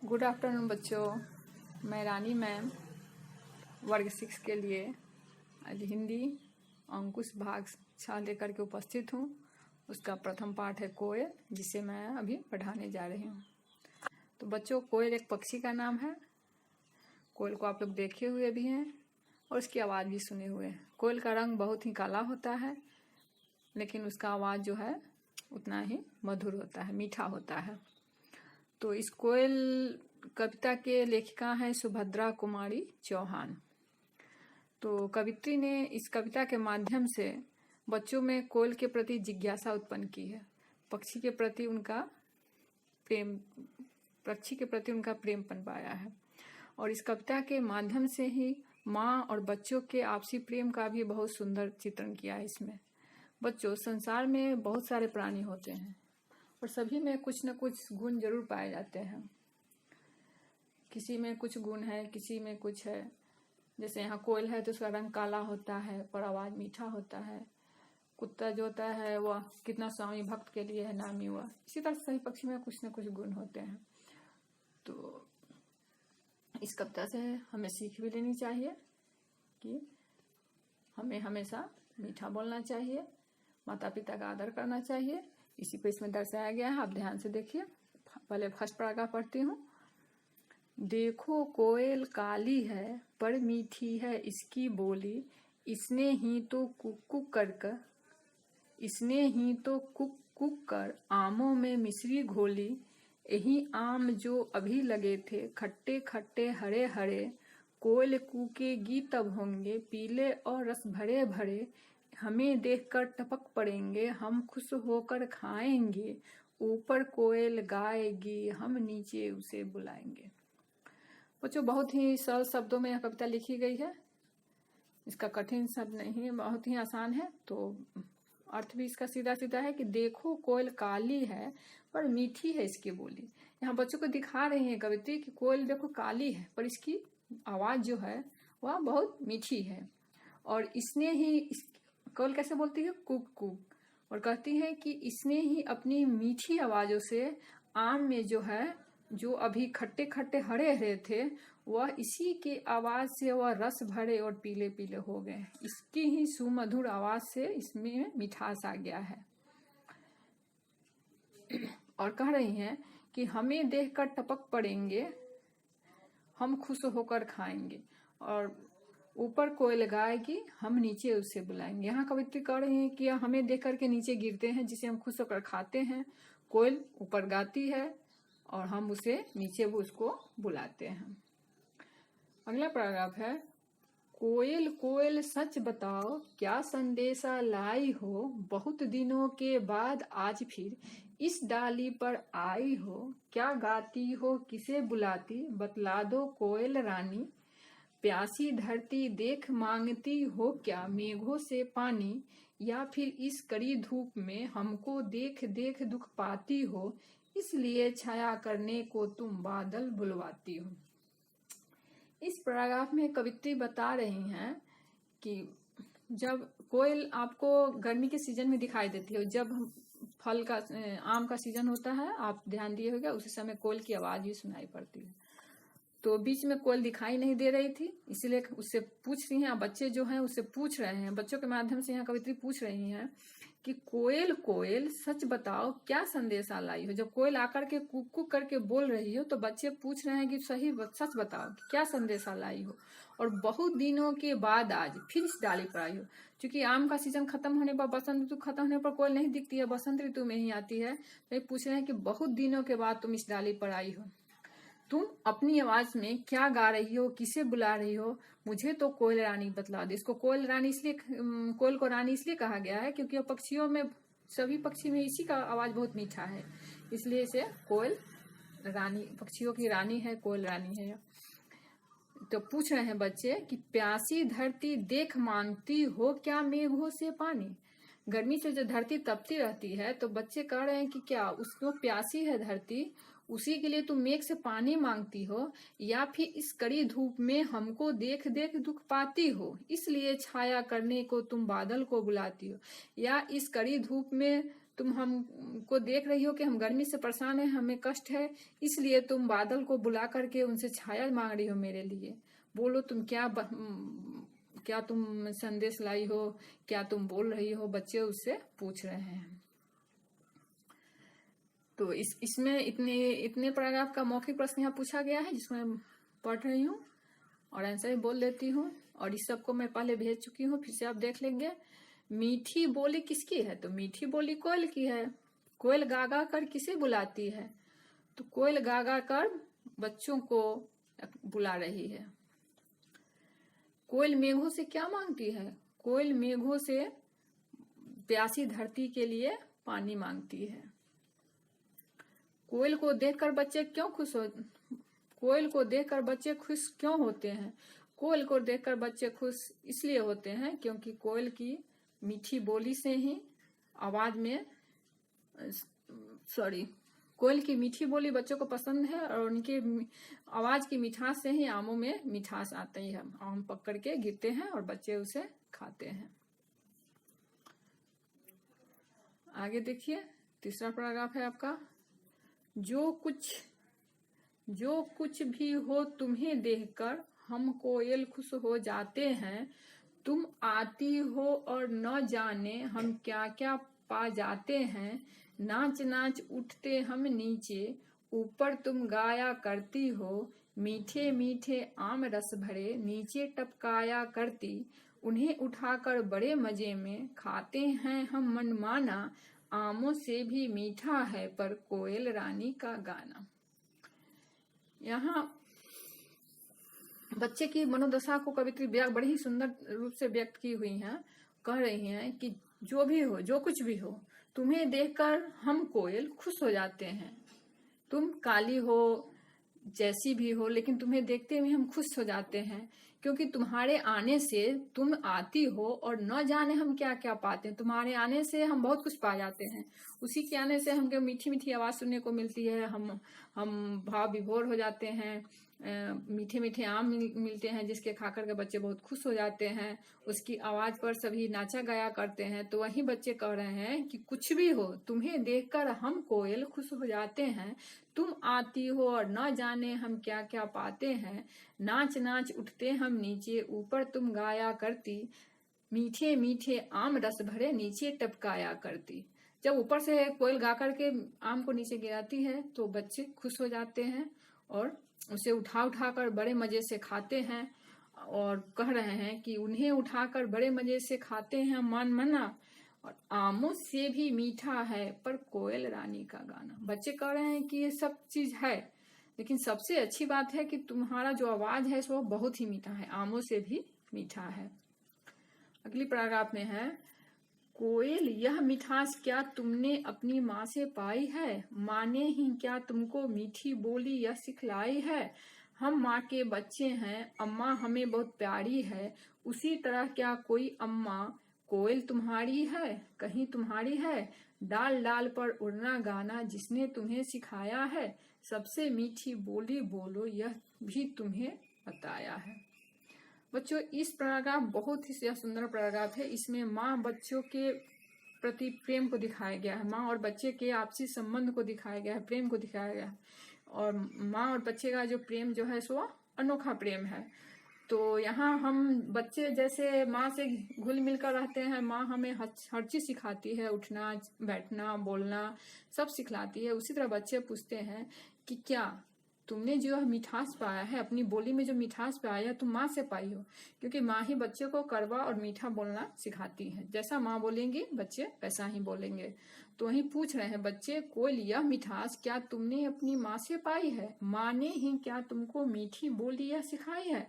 Good afternoon बच्चों। मैं रानी ma'am वर्ग 6 के लिए आज हिंदी अंकुश भाग 6 लेकर के उपस्थित हूँ। उसका प्रथम पाठ है कोयल, जिसे मैं अभी पढ़ाने जा रही हूँ। तो बच्चों, कोयल एक पक्षी का नाम है। कोयल को आप लोग देखे हुए भी हैं और उसकी आवाज़ भी सुने हुए हैं। कोयल का रंग बहुत ही काला होता है, लेकिन उसका आवाज़ जो है उतना ही मधुर होता है, मीठा होता है। तो इस कोयल कविता के लेखिका हैं सुभद्रा कुमारी चौहान। तो कवित्री ने इस कविता के माध्यम से बच्चों में कोयल के प्रति जिज्ञासा उत्पन्न की है। पक्षी के प्रति उनका प्रेम पनपाया है। और इस कविता के माध्यम से ही माँ और बच्चों के आपसी प्रेम का भी बहुत सुंदर चित्रण किया है इसमें। बच्चों, संसार में बहुत सारे प्राणी होते हैं और सभी में कुछ न कुछ गुण जरूर पाए जाते हैं। किसी में कुछ गुण है, किसी में कुछ है। जैसे यहाँ कोयल है तो उसका रंग काला होता है पर आवाज मीठा होता है। कुत्ता जो होता है वह कितना स्वामी भक्त के लिए है नामी हुआ। इसी तरह सही पक्षी में कुछ न कुछ गुण होते हैं। तो इस कविता से हमें सीख भी लेनी चाहिए कि हमें हमेशा मीठा बोलना चाहिए, माता पिता का आदर करना चाहिए। इसी पे इसमें दर्शाया गया है, आप ध्यान से देखिए। पहले फर्स्ट पैराग्राफ पढ़ती हूँ। देखो कोयल काली है पर मीठी है इसकी बोली, इसने ही तो कुक कुक कर आमों में मिश्री घोली। यही आम जो अभी लगे थे खट्टे खट्टे हरे हरे, कोयल कूकेगी तब होंगे पीले और रस भरे भरे। हमें देखकर टपक पड़ेंगे हम खुश होकर खाएंगे, ऊपर कोयल गाएगी हम नीचे उसे बुलाएंगे। बच्चों, बहुत ही सरल शब्दों में यह कविता लिखी गई है। इसका कठिन शब्द नहीं है, बहुत ही आसान है। तो अर्थ भी इसका सीधा सीधा है कि देखो कोयल काली है पर मीठी है इसकी बोली। यहाँ बच्चों को दिखा रही है कवित्री कि कोयल देखो काली है पर इसकी आवाज जो है वह बहुत मीठी है। और इसने ही कोयल कैसे बोलती है? Cook cook. और कहती है कि इसने ही अपनी मीठी आवाजों से आम में जो है, जो अभी खट्टे खट्टे हरे हरे थे, वह इसी की आवाज से वह रस भरे और पीले पीले हो गए। इसकी ही सुमधुर आवाज से इसमें मिठास आ गया है। और कह रही हैं कि हमें देखकर टपक पड़ेंगे हम खुश होकर खाएंगे, और ऊपर कोयल गाएगी हम नीचे उसे बुलाएंगे। यहाँ कवित्री कह रही है कि हमें देख करके नीचे गिरते हैं जिसे हम खुश होकर खाते हैं, कोयल ऊपर गाती है और हम उसे नीचे वो उसको बुलाते हैं। अगला पैराग्राफ है। कोयल कोयल सच बताओ क्या संदेशा लाई हो, बहुत दिनों के बाद आज फिर इस डाली पर आई हो। क्या गाती हो किसे बुलाती बतला दो कोयल रानी, प्यासी धरती देख मांगती हो क्या मेघों से पानी, या फिर इस कड़ी धूप में हमको देख देख दुख पाती हो, इसलिए छाया करने को तुम बादल बुलवाती हो। इस पैराग्राफ में कवित्री बता रही हैं कि जब कोयल आपको गर्मी के सीजन में दिखाई देती है, जब फल का आम का सीजन होता है, आप ध्यान दिए होगा, उसी समय कोयल की आवाज भी सुनाई पड़ती है। तो बीच में कोयल दिखाई नहीं दे रही थी, इसलिए उससे पूछ रही हैं, बच्चे जो हैं उससे पूछ रहे हैं, बच्चों के माध्यम से यहाँ कवित्री पूछ रही हैं कि कोयल कोयल सच बताओ क्या संदेशा लाई हो। जब कोयल आकर के कुक कुक करके बोल रही हो तो बच्चे पूछ रहे हैं कि सही सच बताओ कि क्या संदेशा लाई हो, और बहुत दिनों के बाद आज फिर इस डाली पर आई हो। क्योंकि आम का सीजन खत्म होने पर, बसंत ऋतु खत्म होने पर कोयल नहीं दिखती है, बसंत ऋतु में ही आती है। तो पूछ रहे हैं कि बहुत दिनों के बाद तुम इस डाली पर आई हो, तुम अपनी आवाज में क्या गा रही हो, किसे बुला रही हो, मुझे तो कोयल रानी बतला दे। इसको कोयल रानी इसलिए, कोयल को रानी इसलिए कहा गया है क्योंकि पक्षियों में, सभी पक्षी में इसी का आवाज बहुत मीठा है, इसलिए इसे कोयल रानी, पक्षियों की रानी है, कोयल रानी है। तो पूछ रहे हैं बच्चे कि प्यासी धरती देख मांगती हो क्या मेघों से पानी। गर्मी से जो धरती तपती रहती है, तो बच्चे कह रहे हैं कि क्या उसको प्यासी है धरती, उसी के लिए तुम मेघ से पानी मांगती हो, या फिर इस कड़ी धूप में हमको देख देख दुख पाती हो, इसलिए छाया करने को तुम बादल को बुलाती हो। या इस कड़ी धूप में तुम हमको देख रही हो कि हम गर्मी से परेशान हैं, हमें कष्ट है, इसलिए तुम बादल को बुला करके उनसे छाया मांग रही हो मेरे लिए। बोलो तुम क्या तुम संदेश लाई हो, क्या तुम बोल रही हो, बच्चे उससे पूछ रहे हैं। तो इसमें इतने पैराग्राफ का मौखिक प्रश्न यहाँ पूछा गया है, जिसको मैं पढ़ रही हूँ और आंसर भी बोल देती हूँ। और इस सबको मैं पहले भेज चुकी हूँ, फिर से आप देख लेंगे। मीठी बोली किसकी है? तो मीठी बोली कोयल की है। कोयल गा गा कर किसे बुलाती है? तो कोयल गा गा कर बच्चों को बुला रही है। कोयल मेघों से क्या मांगती है? कोयल मेघों से प्यासी धरती के लिए पानी मांगती है। कोयल को देखकर बच्चे खुश क्यों होते हैं? कोयल को देखकर बच्चे खुश इसलिए होते हैं क्योंकि कोयल की मीठी बोली से ही कोयल की मीठी बोली बच्चों को पसंद है और उनके आवाज की मिठास से ही आमों में मिठास आती है। आम पक करके गिरते हैं और बच्चे उसे खाते हैं। आगे देखिए, तीसरा पैराग्राफ है आपका। जो कुछ भी हो तुम्हें देखकर हम कोयल खुश हो जाते हैं। तुम आती हो और न जाने हम क्या क्या पा जाते हैं। नाच नाच उठते हम नीचे, ऊपर तुम गाया करती हो। मीठे मीठे आम रस भरे नीचे टपकाया करती। उन्हें उठाकर बड़े मजे में खाते हैं हम मनमाना। आमों से भी मीठा है पर कोयल रानी का गाना। यहाँ बच्चे की मनोदशा को कवित्री बड़ी ही सुंदर रूप से व्यक्त की हुई है। कह रही हैं कि जो भी हो, जो कुछ भी हो, तुम्हें देखकर हम कोयल खुश हो जाते हैं। तुम काली हो, जैसी भी हो, लेकिन तुम्हें देखते हुए हम खुश हो जाते हैं क्योंकि तुम्हारे आने से तुम आती हो और न जाने हम क्या क्या पाते हैं। तुम्हारे आने से हम बहुत कुछ पा जाते हैं। उसी के आने से हमको मीठी मीठी आवाज सुनने को मिलती है। हम भाव विभोर हो जाते हैं। मीठे मीठे आम मिलते हैं जिसके खाकर के बच्चे बहुत खुश हो जाते हैं। उसकी आवाज पर सभी नाचा गाया करते हैं। तो वही बच्चे कह रहे हैं कि कुछ भी हो, तुम्हें देखकर हम कोयल खुश हो जाते हैं। तुम आती हो और न जाने हम क्या क्या पाते हैं। नाच नाच उठते हम नीचे, ऊपर तुम गाया करती। मीठे मीठे आम रस भरे नीचे टपकाया करती। जब ऊपर से कोयल गा करके आम को नीचे गिराती है तो बच्चे खुश हो जाते हैं और उसे उठा कर बड़े मजे से खाते हैं। और कह रहे हैं कि उन्हें उठाकर बड़े मजे से खाते हैं मन मना, और आमों से भी मीठा है पर कोयल रानी का गाना। बच्चे कह रहे हैं कि ये सब चीज है, लेकिन सबसे अच्छी बात है कि तुम्हारा जो आवाज है वो बहुत ही मीठा है, आमों से भी मीठा है। अगली पैराग्राफ में है, कोयल यह मिठास क्या तुमने अपनी माँ से पाई है। माँ ने ही क्या तुमको मीठी बोली यह सिखलाई है। हम माँ के बच्चे हैं, अम्मा हमें बहुत प्यारी है। उसी तरह क्या कोई अम्मा कोयल तुम्हारी है, कहीं तुम्हारी है। डाल डाल पर उड़ना गाना जिसने तुम्हें सिखाया है। सबसे मीठी बोली बोलो यह भी तुम्हें बताया है। बच्चों, इस पैराग्राफ बहुत ही सुंदर पैराग्राफ है। इसमें माँ बच्चों के प्रति प्रेम को दिखाया गया है। माँ और बच्चे के आपसी संबंध को दिखाया गया है, प्रेम को दिखाया गया है। और माँ और बच्चे का जो प्रेम जो है सो अनोखा प्रेम है। तो यहाँ हम बच्चे जैसे माँ से घुल मिलकर रहते हैं। माँ हमें हर चीज सिखाती है, उठना बैठना बोलना सब सिखलाती है। उसी तरह बच्चे पूछते हैं कि क्या तुमने जो मिठास पाया है, अपनी बोली में जो मिठास पाया है, तुम माँ से पाई हो। क्योंकि माँ ही बच्चे को कड़वा और मीठा बोलना सिखाती है। जैसा माँ बोलेंगी बच्चे वैसा ही बोलेंगे। तो वही पूछ रहे हैं बच्चे, कोयल यह मिठास क्या तुमने अपनी माँ से पाई है। माँ ने ही क्या तुमको मीठी बोली यह सिखाई है।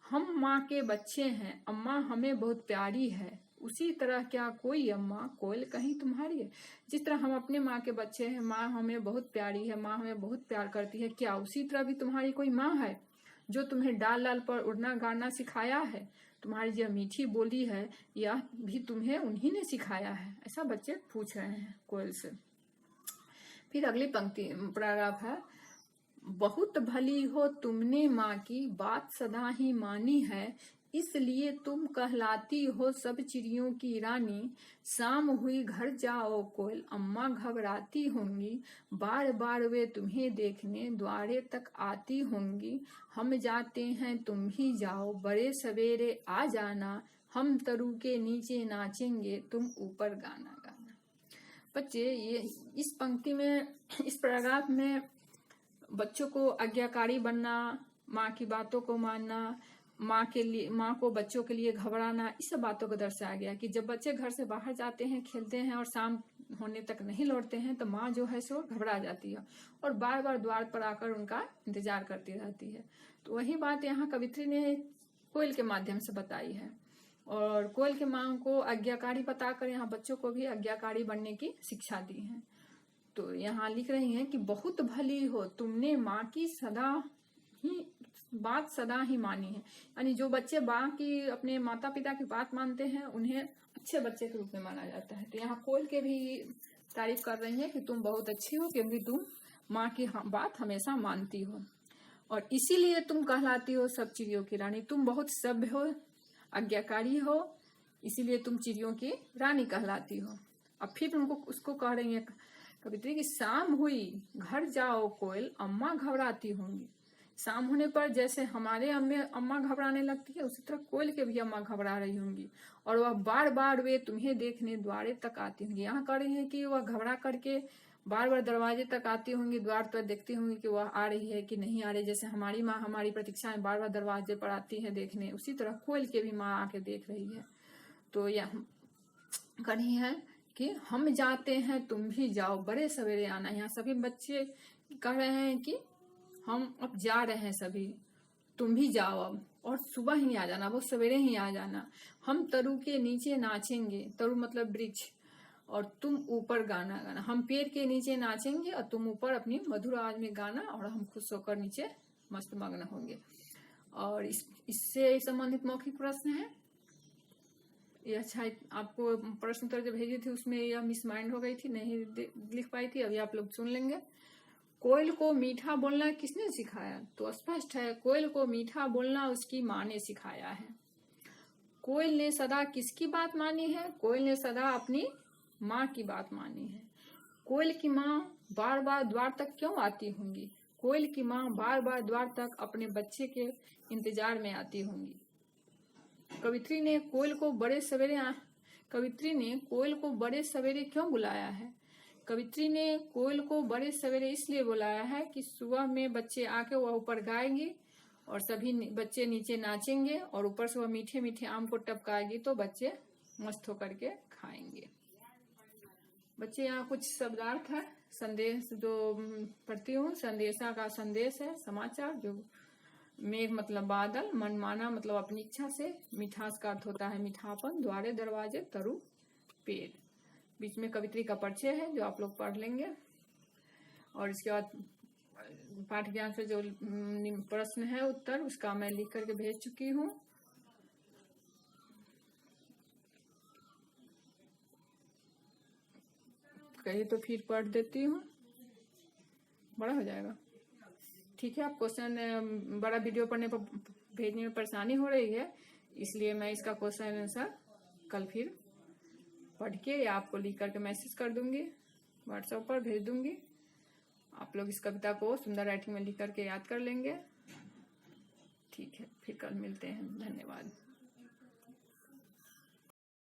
हम माँ के बच्चे हैं, अम्मा हमें बहुत प्यारी है। उसी तरह क्या कोई अम्मा कोयल कहीं तुम्हारी है। जिस तरह हम अपने माँ के बच्चे हैं, माँ हमें बहुत प्यारी है, माँ हमें बहुत प्यार करती है, क्या उसी तरह भी तुम्हारी कोई माँ है जो तुम्हें डाल डाल पर उड़ना गाना सिखाया है। तुम्हारी जो मीठी बोली है यह भी तुम्हें उन्हीं ने सिखाया है। ऐसा बच्चे पूछ रहे हैं कोयल से। फिर अगली पंक्ति पैराग्राफ है, बहुत भली हो तुमने माँ की बात सदा ही मानी है। इसलिए तुम कहलाती हो सब चिड़ियों की रानी। शाम हुई घर जाओ कोयल, अम्मा घबराती होंगी। बार बार वे तुम्हें देखने द्वारे तक आती होंगी। हम जाते हैं तुम भी जाओ, बड़े सवेरे आ जाना। हम तरू के नीचे नाचेंगे, तुम ऊपर गाना गाना। बच्चे, ये इस पंक्ति में, इस पैराग्राफ में बच्चों को आज्ञाकारी बनना, माँ की बातों को मानना, माँ को बच्चों के लिए घबराना, इस सब बातों को दर्शाया गया कि जब बच्चे घर से बाहर जाते हैं, खेलते हैं और शाम होने तक नहीं लौटते हैं तो माँ जो है सो घबरा जाती है और बार बार द्वार पर आकर उनका इंतजार करती रहती है। तो वही बात यहाँ कवित्री ने कोयल के माध्यम से बताई है और कोयल की माँ को आज्ञाकारी बताकर यहाँ बच्चों को भी आज्ञाकारी बनने की शिक्षा दी है। तो यहाँ लिख रही हैं कि बहुत भली हो तुमने माँ की बात सदा ही मानी है। यानी जो बच्चे माँ की, अपने माता पिता की बात मानते हैं, उन्हें अच्छे बच्चे के रूप में माना जाता है। तो यहाँ कोयल के भी तारीफ कर रही है कि तुम बहुत अच्छी हो क्योंकि तुम माँ की बात हमेशा मानती हो और इसीलिए तुम कहलाती हो सब चिड़ियों की रानी। तुम बहुत सभ्य हो, आज्ञाकारी हो, इसीलिए तुम चिड़ियों की रानी कहलाती हो। अब फिर उसको कह रही है कवित्री की शाम हुई घर जाओ कोयल, अम्मा घबराती होंगी। शाम होने पर जैसे हमारे अम्मा घबराने लगती है, उसी तरह कोयल के भी अम्मा घबरा रही होंगी और वह बार बार वे तुम्हें देखने द्वारे तक आती होंगी। यहाँ कह रही है कि वह घबरा करके बार बार दरवाजे तक आती होंगी, द्वार पर देखती होंगी कि वह आ रही है कि नहीं आ रही। जैसे हमारी माँ हमारी प्रतीक्षा में बार बार दरवाजे पर आती है देखने, उसी तरह कोयल के भी माँ आके देख रही है। तो यह कह रही है कि हम जाते हैं तुम भी जाओ, बड़े सवेरे आना। यहाँ सभी बच्चे कह रहे हैं कि हम अब जा रहे हैं सभी, तुम भी जाओ अब और सुबह ही आ जाना, बहुत सवेरे ही आ जाना। हम तरू के नीचे नाचेंगे, तरू मतलब वृक्ष, और तुम ऊपर गाना गाना। हम पेड़ के नीचे नाचेंगे और तुम ऊपर अपनी मधुर आवाज में गाना और हम खुश होकर नीचे मस्त मग्न होंगे। और इससे संबंधित मौखिक प्रश्न है ये। अच्छा, आपको प्रश्न उत्तर जो भेजी थी उसमें यह मिस माइंड हो गई थी, नहीं लिख पाई थी, अभी आप लोग सुन लेंगे। कोयल को मीठा बोलना किसने सिखाया? तो स्पष्ट है, कोयल को मीठा बोलना उसकी माँ ने सिखाया है। कोयल ने सदा किसकी बात मानी है? कोयल ने सदा अपनी माँ की बात मानी है। कोयल की माँ बार बार द्वार तक क्यों आती होंगी? कोयल की माँ बार बार द्वार तक अपने बच्चे के इंतजार में आती होंगी। कवित्री ने कोयल को बड़े सवेरे क्यों बुलाया है? कवित्री ने कोयल को बड़े सवेरे इसलिए बुलाया है कि सुबह में बच्चे आके वह ऊपर गाएंगे और सभी बच्चे नीचे नाचेंगे और ऊपर से वह मीठे मीठे आम को टपकाएगी तो बच्चे मस्त होकर के खाएंगे। बच्चे, यहाँ कुछ शब्दार्थ है, संदेश जो पढ़ती हूँ। संदेशा का संदेश है समाचार, जो मेघ मतलब बादल, मनमाना मतलब अपनी इच्छा से, मिठास का अर्थ होता है मीठापन, द्वारे दरवाजे, तरु पेड़। बीच में कवित्री का परिचय है जो आप लोग पढ़ लेंगे और इसके बाद पाठ ज्ञान से जो प्रश्न है उत्तर उसका मैं लिख करके भेज चुकी हूँ। कहीं तो फिर पढ़ देती हूँ, बड़ा हो जाएगा। ठीक है, आप क्वेश्चन बड़ा वीडियो पढ़ने पर भेजने में परेशानी हो रही है, इसलिए मैं इसका क्वेश्चन आंसर कल फिर पढ़ के या आपको लिख करके मैसेज कर दूंगी, व्हाट्सएप पर भेज दूंगी। आप लोग इस कविता को सुंदर राइटिंग में लिख करके याद कर लेंगे। ठीक है, फिर कल मिलते हैं। धन्यवाद।